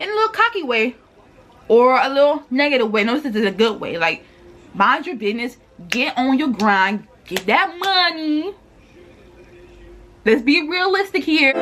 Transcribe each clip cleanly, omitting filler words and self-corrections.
in a little cocky way or a little negative way. No, this is a good way. Like, mind your business, get on your grind, get that money. Let's be realistic here.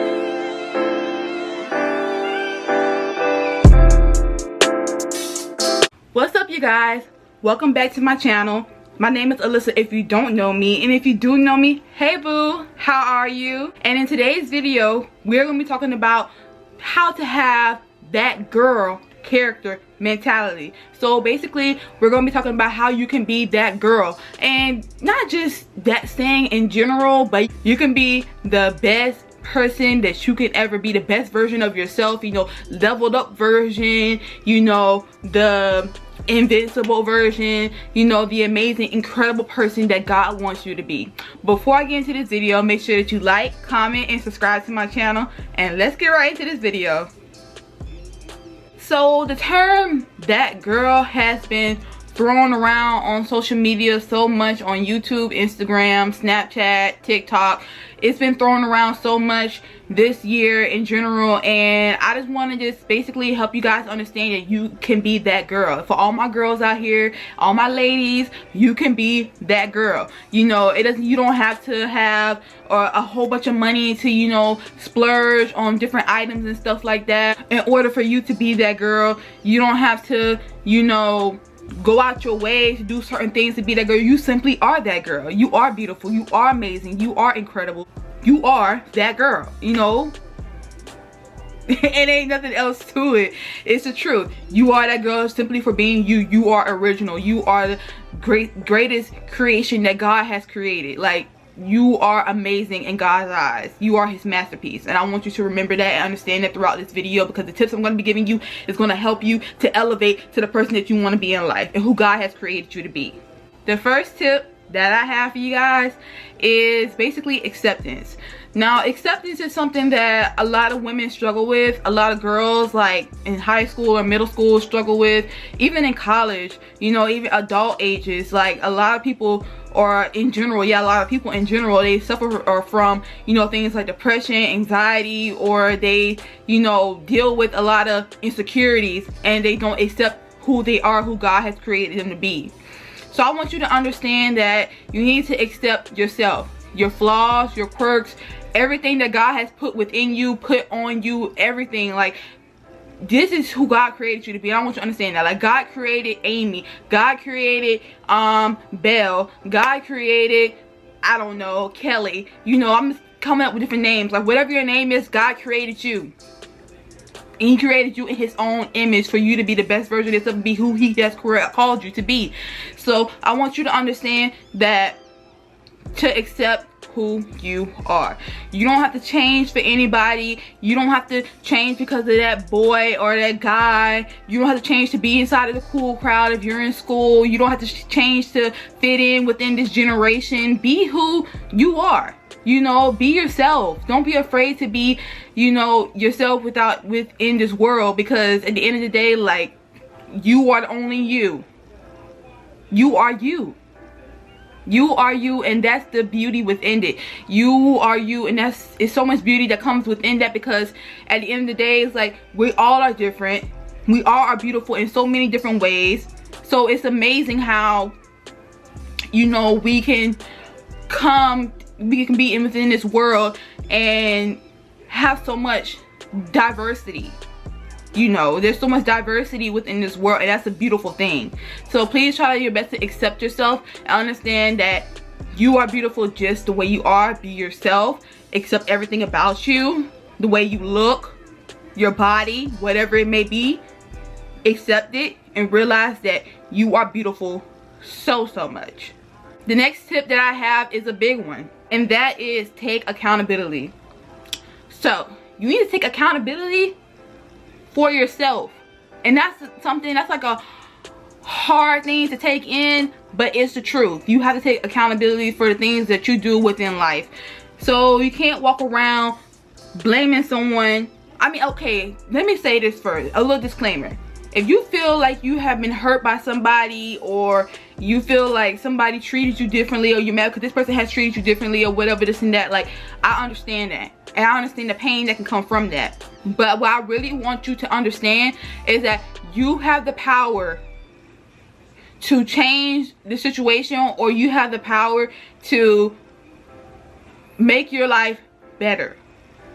What's up, you guys? Welcome back to my channel. My name is Alyssa if you don't know me, and if you do know me, hey boo, how are you? And in today's video, we're going to be talking about how to have that girl character mentality. So basically, we're going to be talking about how you can be that girl, and not just that saying in general, but you can be the best person that you can ever be, the best version of yourself, you know, leveled up version, you know, the invincible version, you know, the amazing, incredible person that God wants you to be. Before I get into this video, make sure that you like, comment, and subscribe to my channel, and let's get right into this video. So the term that girl has been thrown around on social media so much, on YouTube, Instagram, Snapchat, TikTok. It's been thrown around so much this year in general, and I just want to just basically help you guys understand that you can be that girl. For all my girls out here, all my ladies, you can be that girl. You know, it doesn't, you don't have to have a whole bunch of money to, you know, splurge on different items and stuff like that in order for you to be that girl. You don't have to, you know, go out your way to do certain things to be that girl. You simply are that girl. You are beautiful, you are amazing, you are incredible, you are that girl, you know. It ain't nothing else to it. It's the truth. You are that girl simply for being you. You are original. You are the greatest creation that God has created. Like, you are amazing in God's eyes. You are his masterpiece, and I want you to remember that and understand that throughout this video, because the tips I'm going to be giving you is going to help you to elevate to the person that you want to be in life and who God has created you to be. The first tip that I have for you guys is basically acceptance. Now, acceptance is something that a lot of women struggle with, a lot of girls like in high school or middle school struggle with, even in college, you know, even adult ages. Like, a lot of people, or in general, yeah, a lot of people in general, they suffer from, you know, things like depression, anxiety, or they, you know, deal with a lot of insecurities, and they don't accept who they are, who God has created them to be. So I want you to understand that you need to accept yourself, your flaws, your quirks, everything that God has put within you, put on you, everything. Like, this is who God created you to be. I want you to understand that. Like, God created Amy, God created Belle, God created, I don't know, Kelly. You know, I'm just coming up with different names. Like, whatever your name is, God created you. And he created you in his own image for you to be the best version of yourself, be who he has called you to be. So I want you to understand that, to accept who you are. You don't have to change for anybody. You don't have to change because of that boy or that guy. You don't have to change to be inside of the cool crowd if you're in school. You don't have to change to fit in within this generation. Be who you are. You know, be yourself. Don't be afraid to be, you know, yourself within this world, because at the end of the day, like, you are only you. You are you. You are you, and that's the beauty within it. You are you, and it's so much beauty that comes within that, because at the end of the day, it's like, we all are different. We all are beautiful in so many different ways. So it's amazing how, you know, we can be within this world and have so much diversity. You know, there's so much diversity within this world, and that's a beautiful thing. So please try your best to accept yourself and understand that you are beautiful just the way you are. Be yourself. Accept everything about you, the way you look, your body, whatever it may be. Accept it and realize that you are beautiful so much. The next tip that I have is a big one, and that is take accountability. So you need to take accountability for yourself, and that's something that's like a hard thing to take in, but it's the truth. You have to take accountability for the things that you do within life. So you can't walk around blaming someone. I mean, okay, let me say this first, a little disclaimer. If you feel like you have been hurt by somebody, or you feel like somebody treated you differently, or you're mad because this person has treated you differently, or whatever, this and that, like, I understand that. And I understand the pain that can come from that. But what I really want you to understand is that you have the power to change the situation, or you have the power to make your life better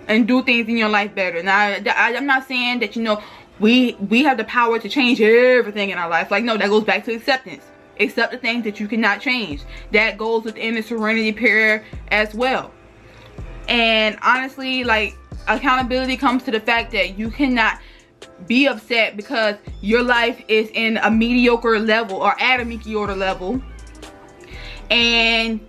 and do things in your life better. Now, I'm not saying that, you know, we have the power to change everything in our life. Like, no, that goes back to acceptance. Accept the things that you cannot change. That goes within the serenity prayer as well. And honestly, like, accountability comes to the fact that you cannot be upset because your life is in a mediocre level or at a mediocre level, and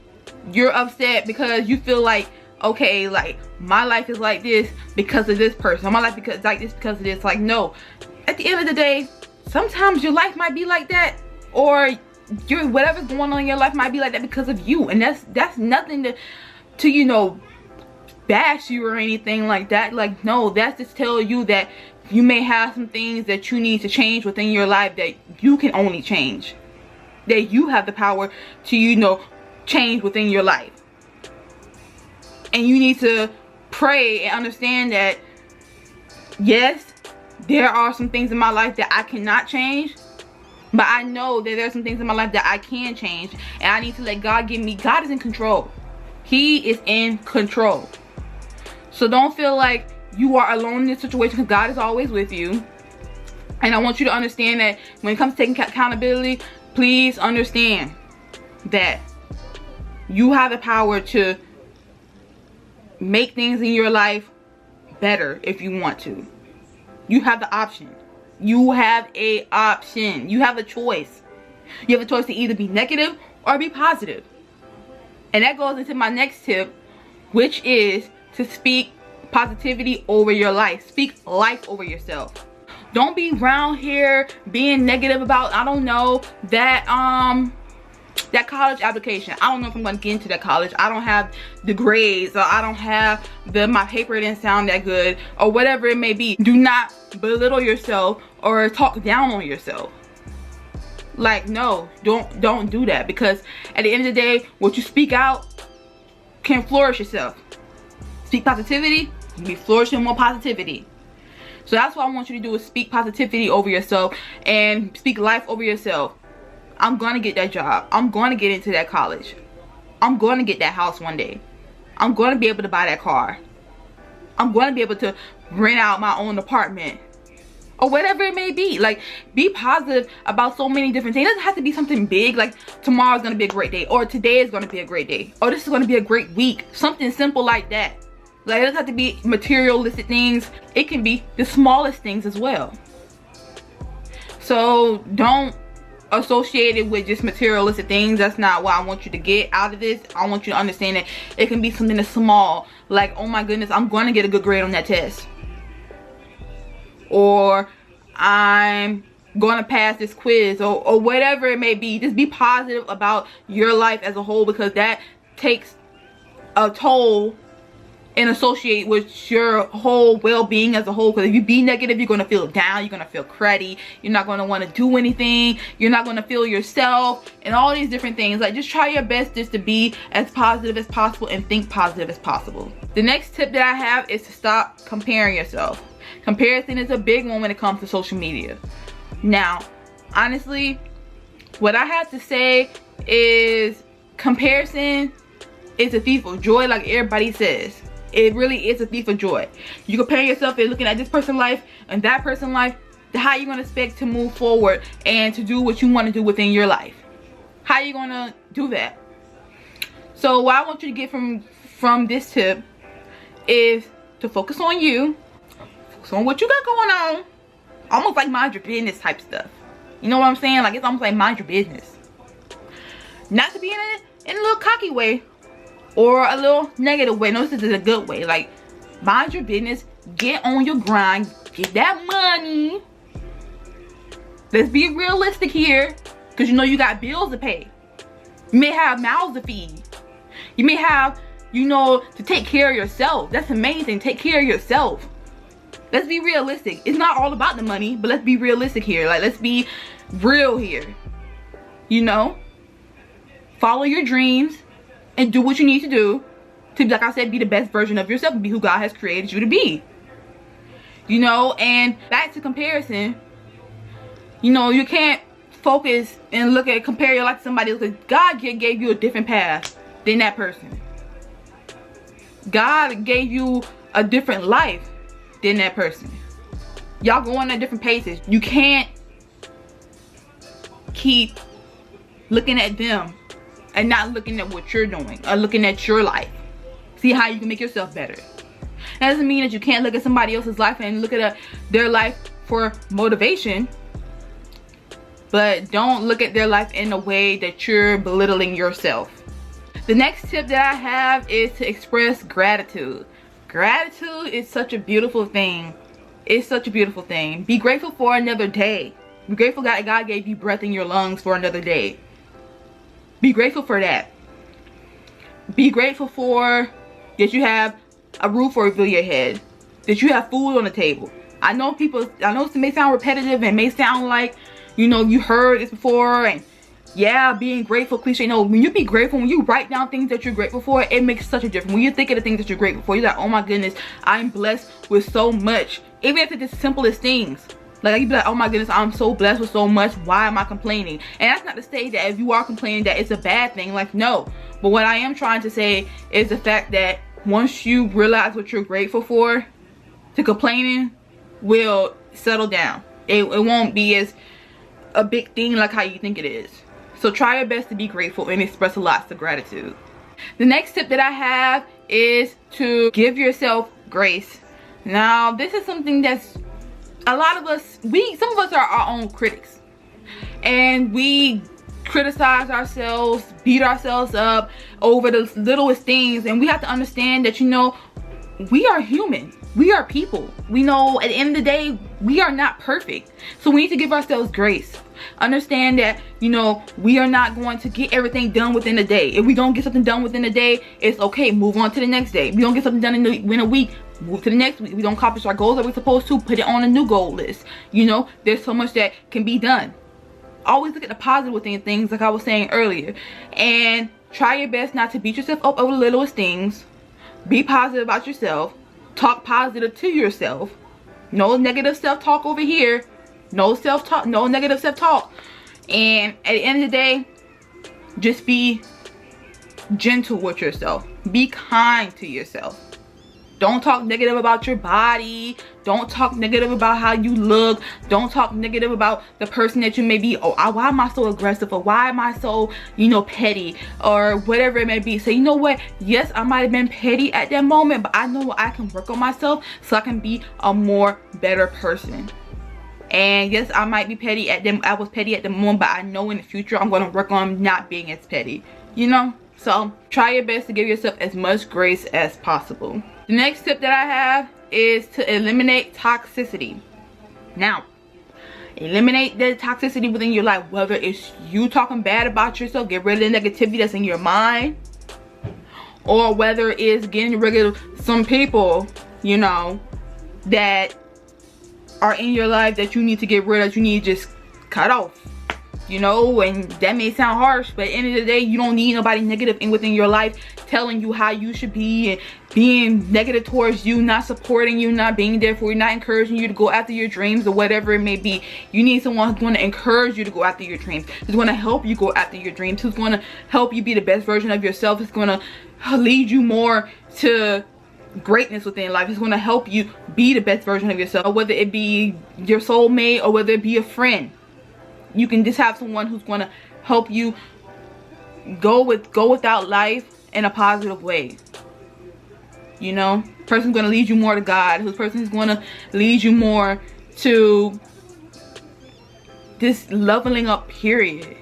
you're upset because you feel like, okay, like, my life is like this because of this person, my life is like this because of this. Like, no, at the end of the day, sometimes your life might be like that, or whatever's going on in your life might be like that because of you. And that's nothing to you know, bash you or anything like that. Like, no, that's just tell you that you may have some things that you need to change within your life that you can only change, that you have the power to, you know, change within your life. And you need to pray and understand that, yes, there are some things in my life that I cannot change, but I know that there's some things in my life that I can change, and I need to let God give me. God is in control. He is in control. So don't feel like you are alone in this situation, because God is always with you. And I want you to understand that when it comes to taking accountability, please understand that you have the power to make things in your life better if you want to. You have the option. You have a option. You have a choice. You have a choice to either be negative or be positive. And that goes into my next tip, which is to speak positivity over your life. Speak life over yourself. Don't be around here being negative about, I don't know, that college application. I don't know if I'm going to get into that college. I don't have the grades, or I don't have my paper didn't sound that good, or whatever it may be. Do not belittle yourself or talk down on yourself. Like, no, don't do that, because at the end of the day, what you speak out can flourish yourself. Speak positivity, you be flourishing more positivity. So that's what I want you to do, is speak positivity over yourself and speak life over yourself. I'm going to get that job. I'm going to get into that college. I'm going to get that house one day. I'm going to be able to buy that car. I'm going to be able to rent out my own apartment, or whatever it may be. Like, be positive about so many different things. It doesn't have to be something big, like tomorrow's going to be a great day, or today is going to be a great day, or this is going to be a great week. Something simple like that. Like, it doesn't have to be materialistic things. It can be the smallest things as well. So don't associate it with just materialistic things. That's not what I want you to get out of this. I want you to understand that it can be something that's small, like, oh my goodness, I'm going to get a good grade on that test, or I'm going to pass this quiz, or whatever it may be. Just be positive about your life as a whole, because that takes a toll and associate with your whole well-being as a whole. Because if you be negative, you're going to feel down, you're going to feel cruddy, you're not going to want to do anything, you're not going to feel yourself, and all these different things. Like, just try your best just to be as positive as possible and think positive as possible. The next tip that I have is to stop comparing yourself. Comparison is a big one when it comes to social media. Now, honestly, what I have to say is comparison is a thief of joy, like everybody says. It really is a thief of joy. You compare yourself and looking at this person's life and that person's life, how are you going to expect to move forward and to do what you want to do within your life? How are you going to do that? So what I want you to get from this tip is to focus on you. Focus on what you got going on. Almost like mind your business type stuff. You know what I'm saying? Like, it's almost like mind your business. Not to be in a little cocky way, or a little negative way. No, this is a good way. Like, mind your business, get on your grind, get that money. Let's be realistic here, because you know you got bills to pay. You may have mouths to feed. You may have, you know, to take care of yourself. That's amazing. Take care of yourself. Let's be realistic. It's not all about the money, but let's be realistic here. Like, let's be real here. You know, follow your dreams and do what you need to do to, like I said, be the best version of yourself, be who God has created you to be. You know, and back to comparison, you know, you can't focus and compare your life to somebody else, because God gave you a different path than that person. God gave you a different life than that person. Y'all going at different paces. You can't keep looking at them and not looking at what you're doing or looking at your life. See how you can make yourself better. That doesn't mean that you can't look at somebody else's life and look at their life for motivation, but don't look at their life in a way that you're belittling yourself. The next tip that I have is to express gratitude. Gratitude is such a beautiful thing. It's such a beautiful thing. Be grateful for another day. Be grateful that God gave you breath in your lungs for another day. Be grateful for that. Be grateful for that you have a roof over your head, that you have food on the table. I know this may sound repetitive and may sound like, you know, you heard this before, and yeah, being grateful cliche. No, when you be grateful, when you write down things that you're grateful for, it makes such a difference. When you think of the things that you're grateful for, you're like, oh my goodness, I'm blessed with so much. Even if it's the simplest things. Like, you'd be like, oh my goodness, I'm so blessed with so much. Why am I complaining? And that's not to say that if you are complaining that it's a bad thing. Like, no. But what I am trying to say is the fact that once you realize what you're grateful for, the complaining will settle down. It won't be as a big thing like how you think it is. So try your best to be grateful and express lots of gratitude. The next tip that I have is to give yourself grace. Now, this is something that's a lot of us, some of us are our own critics. And we criticize ourselves, beat ourselves up over the littlest things. And we have to understand that, you know, we are human. We are people. We know at the end of the day, we are not perfect. So we need to give ourselves grace. Understand that, you know, we are not going to get everything done within a day. If we don't get something done within a day, it's okay. Move on to the next day. If we don't get something done in a week, move to the next week. If we don't accomplish our goals that we're supposed to, put it on a new goal list. You know, there's so much that can be done. Always look at the positive within things, like I was saying earlier. And try your best not to beat yourself up over the littlest things. Be positive about yourself. Talk positive to yourself. No negative self-talk over here. No self-talk, no negative self-talk. And at the end of the day, just be gentle with yourself. Be kind to yourself. Don't talk negative about your body. Don't talk negative about how you look. Don't talk negative about the person that you may be. Oh, why am I so aggressive? Or why am I so, you know, petty? Or whatever it may be. So you know what? Yes, I might have been petty at that moment, but I know I can work on myself so I can be a more better person. And yes, I might be petty at them. I was petty at the moment, but I know in the future I'm going to work on not being as petty. You know? So try your best to give yourself as much grace as possible. The next tip that I have is to eliminate toxicity. Now, eliminate the toxicity within your life. Whether it's you talking bad about yourself, get rid of the negativity that's in your mind. Or whether it's getting rid of some people, you know, that are in your life that you need to get rid of, you need to just cut off. You know, and that may sound harsh, but at the end of the day, you don't need nobody negative within your life telling you how you should be and being negative towards you, not supporting you, not being there for you, not encouraging you to go after your dreams or whatever it may be. You need someone who's going to encourage you to go after your dreams, who's going to help you go after your dreams, who's going to help you be the best version of yourself, who's going to lead you more to greatness within life. It's going to help you be the best version of yourself, or whether it be your soulmate or whether it be a friend. You can just have someone who's going to help you go without life in a positive way. You know, person's going to lead you more to God. Whose person is going to lead you more to this leveling up, period.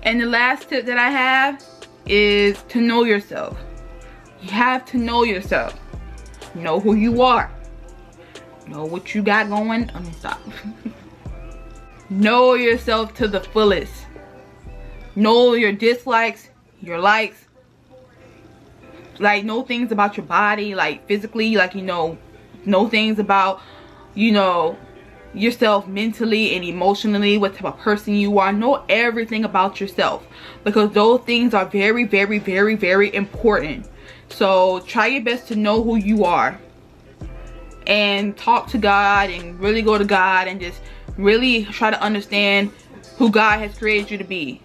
And the last tip that I have is to know yourself. You have to know yourself. Know who you are. Know what you got going. Let me stop. Know yourself to the fullest. Know your dislikes, your likes. Like, know things about your body, like physically, like, you know things about, you know, yourself mentally and emotionally, what type of person you are. Know everything about yourself, because those things are very, very, very, very important. So try your best to know who you are, and talk to God, and really go to God, and just really try to understand who God has created you to be.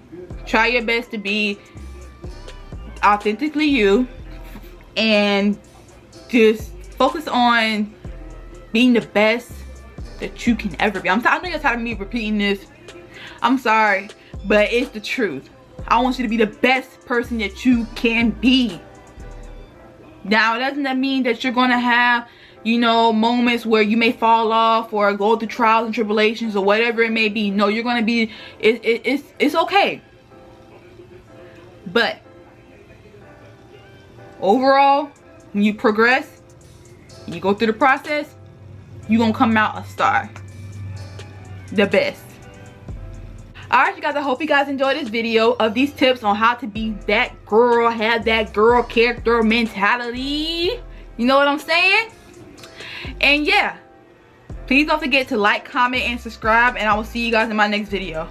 Try your best to be authentically you, and just focus on being the best that you can ever be. I know you're tired of me repeating this. I'm sorry, but it's the truth. I want you to be the best person that you can be. Now, doesn't that mean that you're gonna have, you know, moments where you may fall off or go through trials and tribulations or whatever it may be? No, you're gonna be, it's okay. But overall, when you progress, you go through the process, you're gonna come out a star, the best. Alright, you guys, I hope you guys enjoyed this video of these tips on how to be that girl, have that girl character mentality. You know what I'm saying? And yeah, please don't forget to like, comment, and subscribe, and I will see you guys in my next video.